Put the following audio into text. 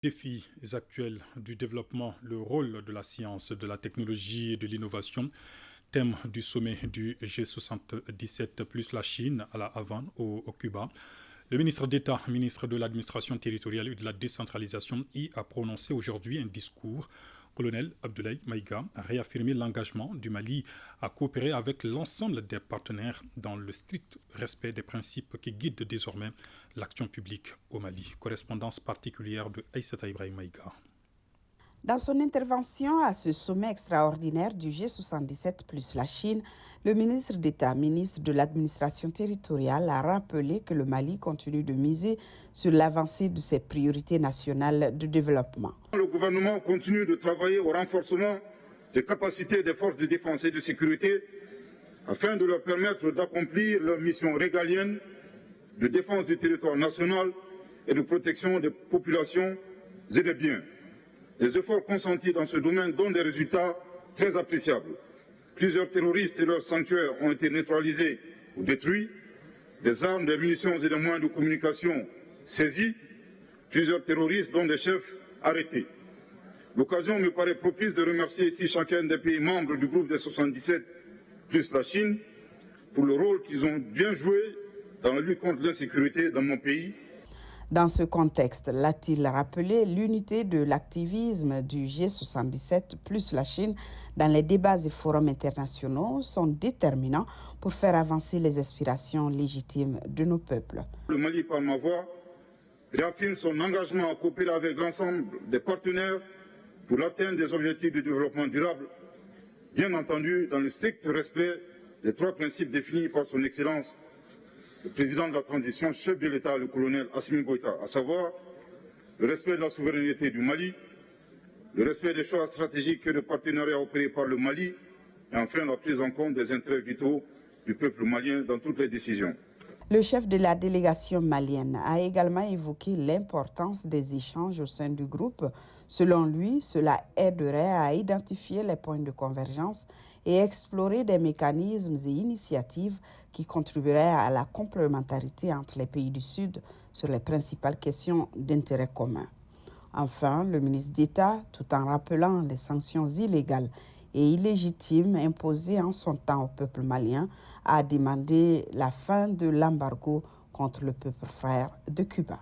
Défis actuels du développement, le rôle de la science, de la technologie et de l'innovation, thème du sommet du G77 plus la Chine à la Havane au Cuba. Le ministre d'État, ministre de l'administration territoriale et de la décentralisation, y a prononcé aujourd'hui un discours. Colonel Abdoulaye Maïga a réaffirmé l'engagement du Mali à coopérer avec l'ensemble des partenaires dans le strict respect des principes qui guident désormais l'action publique au Mali. Correspondance particulière de Aïssata Ibrahim Maïga. Dans son intervention à ce sommet extraordinaire du G77 plus la Chine, le ministre d'État, ministre de l'administration territoriale, a rappelé que le Mali continue de miser sur l'avancée de ses priorités nationales de développement. Le gouvernement continue de travailler au renforcement des capacités des forces de défense et de sécurité afin de leur permettre d'accomplir leur mission régalienne de défense du territoire national et de protection des populations et des biens. Les efforts consentis dans ce domaine donnent des résultats très appréciables. Plusieurs terroristes et leurs sanctuaires ont été neutralisés ou détruits, des armes, des munitions et des moyens de communication saisis, plusieurs terroristes dont des chefs arrêtés. L'occasion me paraît propice de remercier ici chacun des pays membres du groupe des 77 plus la Chine pour le rôle qu'ils ont bien joué dans la lutte contre l'insécurité dans mon pays. Dans ce contexte, l'a-t-il rappelé, l'unité de l'activisme du G77 plus la Chine dans les débats et forums internationaux sont déterminants pour faire avancer les aspirations légitimes de nos peuples. Le Mali, par ma voix, réaffirme son engagement à coopérer avec l'ensemble des partenaires pour l'atteinte des objectifs de développement durable, bien entendu dans le strict respect des trois principes définis par son Excellence le président de la transition, chef de l'État, le colonel Assimi Goïta, à savoir le respect de la souveraineté du Mali, le respect des choix stratégiques et de partenariats opérés par le Mali, et enfin la prise en compte des intérêts vitaux du peuple malien dans toutes les décisions. Le chef de la délégation malienne a également évoqué l'importance des échanges au sein du groupe. Selon lui, cela aiderait à identifier les points de convergence et explorer des mécanismes et initiatives qui contribueraient à la complémentarité entre les pays du Sud sur les principales questions d'intérêt commun. Enfin, le ministre d'État, tout en rappelant les sanctions illégales et illégitime imposée en son temps au peuple malien, a demandé la fin de l'embargo contre le peuple frère de Cuba.